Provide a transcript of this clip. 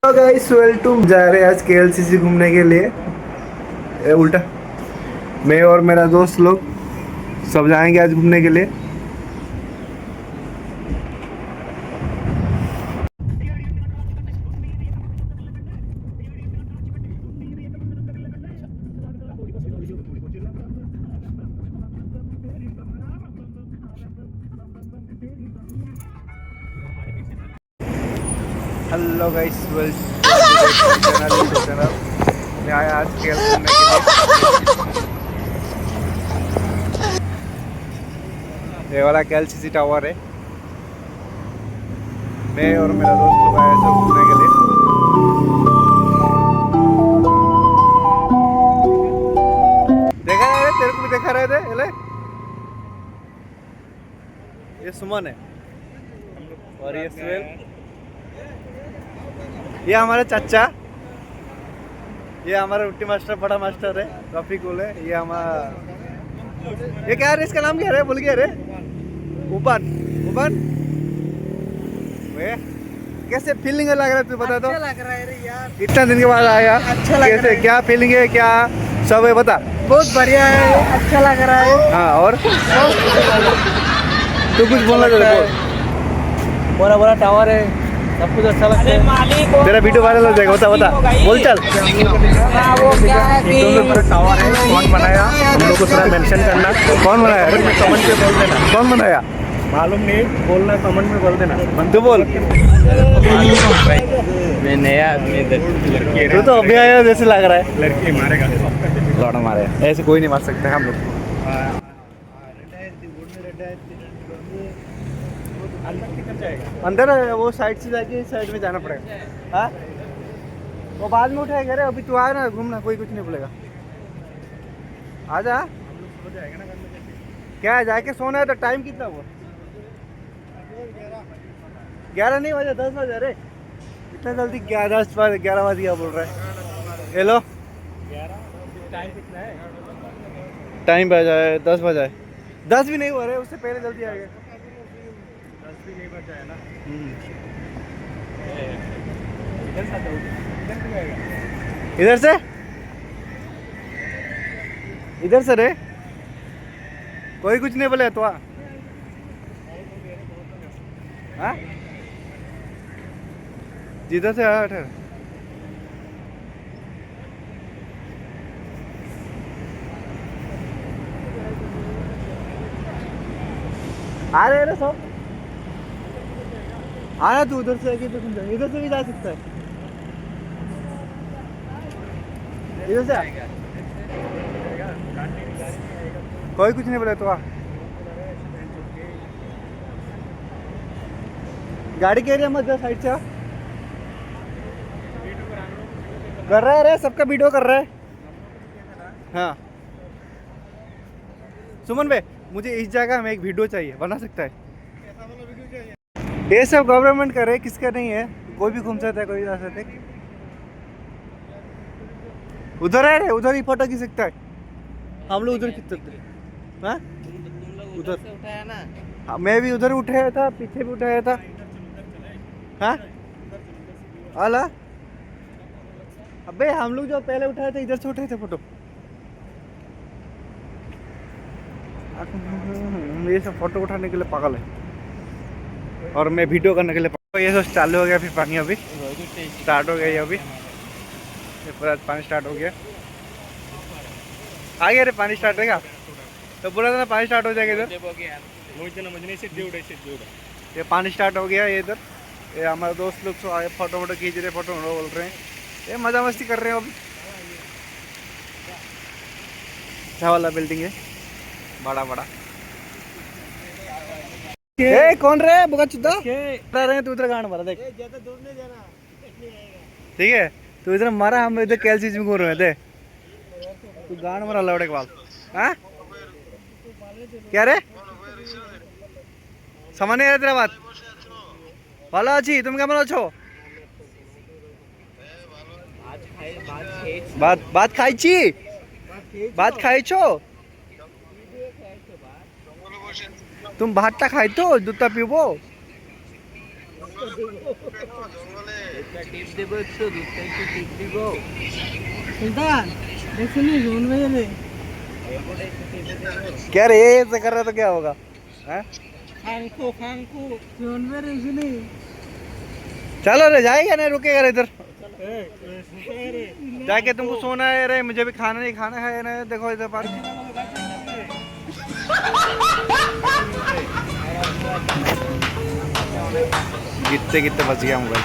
तो guys welcome जा रहे हैं आज केएलसीसी घूमने के लिए। उल्टा मैं और मेरा दोस्त लोग सब जाएंगे आज घूमने के लिए। Hello guys welcome. मैं आया आज केएल घूमने के लिए। ये वाला केएलसीसी टावर है। मैं और मेरा दोस्त लोग आए सब घूमने के लिए। देखा रहे तेरे को भी देखा रहे थे ले? ये सुमन है और ये सुहेल। ये हमारे चाचा, ये हमारा रोटी मास्टर बड़ा मास्टर है रफीकुल है। ये हमारा ये क्या है इसका नाम क्या है भूल गया रे। उबन उबन वे कैसे फीलिंग लग रहा है तू बता। तो अच्छा लग रहा है रे यार, इतना दिन के बाद आया। अच्छा लग कैसे रहा है। क्या फीलिंग है क्या सब है बता। बहुत बढ़िया है, अच्छा लग रहा है। हाँ और तू कुछ बोलना चाहता है? बड़ा बड़ा टावर है, सब कुछ अच्छा लगता है। तेरा वीडियो वायरल हो जाएगा बता बता बोल चल। वो क्या है कि टावर है कौन बनाया हम लोग को थोड़ा मेंशन करना। कौन बनाया कमेंट पे बोल देना। कौन बनाया मालूम नहीं बोलना कमेंट में बोल देना। तू बोल। मैं नया आदमी लड़की तू तो अभी आया जैसे लग रहा है। लड़की मारेगा, लौड़ा मारे ऐसे कोई नहीं मार सकते हम लोग। अंदर वो साइड से जाके इस साइड में जाना पड़ेगा। हाँ वो बाद में उठाएगा रे। अभी तू आया ना घूमना कोई कुछ नहीं बोलेगा। आजा क्या है जाके सोना है। तो टाइम कितना हुआ? 11 नहीं बजे 10 बजे। अरे इतना जल्दी 11 बजे क्या बोल रहा है? हेलो टाइम कितना है? टाइम बजा है 10 बजा है। 10 भी नहीं हुआ रहे उससे पहले जल्दी आ गया। 10 भी नहीं बचा है ना। इधर से इधर से रे कोई कुछ नहीं बोले तो हाँ जिधर से आ ठहर। आ रहे रे सब आना। तू उधर से आके तो तुम इधर से भी जा सकता है। इधर से कोई कुछ नहीं बोले तो गाड़ी के एरिया मत जा साइड से। कर रहा है रे सबका वीडियो कर रहा है। हाँ सुमन भाई मुझे इस जगह में एक वीडियो चाहिए बना सकता है? ये सब गवर्नमेंट का है किसका नहीं है। कोई भी घूम सकता है कोई जा सकता है। उधर है उधर ही फोटो खींच सकता है। हम लोग उधर खींच सकते हैं। हाँ उधर उठाया ना। हाँ, मैं भी उधर उठाया था पीछे भी उठाया था। हाँ आला अबे हम लोग जो पहले उठाए थे इधर से उठाए थे फोटो। ये सब फोटो उठाने के लिए पागल है और मैं वीडियो करने के लिए पागल। ये सब चालू हो गया फिर पानी अभी स्टार्ट हो गया। ये अभी ये पूरा पानी स्टार्ट हो गया। आ गया रे पानी स्टार्ट होगा तो बोला था ना पानी स्टार्ट हो जाएगा इधर। ये पानी स्टार्ट हो गया। ये इधर ये हमारे दोस्त लोग आए फोटो वोटो खींच रहे फोटो बोल रहे हैं। ये मजा मस्ती कर रहे हैं अभी। अच्छा वाला बिल्डिंग है बड़ा बड़ा। ए कौन रे बुका चुदा रहे तू इधर गाना मारा देख। ज्यादा दूर नहीं जाना, ठीक है तू इधर मारा हम इधर केएलसीसी में घूम रहे थे। तू गाना मारा लौड़े के बाल। हाँ क्या रे समझ नहीं आ रहा तेरा बात। ভালো আছি তুমি কেমন আছো? ভাত খাইছি। ভাত খাইছো? তুমি ভাতটা খাইতো দুধটা পিবো। টিপ দেবো একটু দুধটা একটু টিপ দিব सुल्तान देख सुनी जोन में रे क्या रे ऐसे कर रहा तो क्या होगा हैं? फांको जोन में रे सुनी चलो रे जाएगा नहीं रुकेगा रे इधर जाके तुमको सोना है रे मुझे भी खाना नहीं खाना है ना देखो इधर पार्क गिरते गिरते बच गया मोबाइल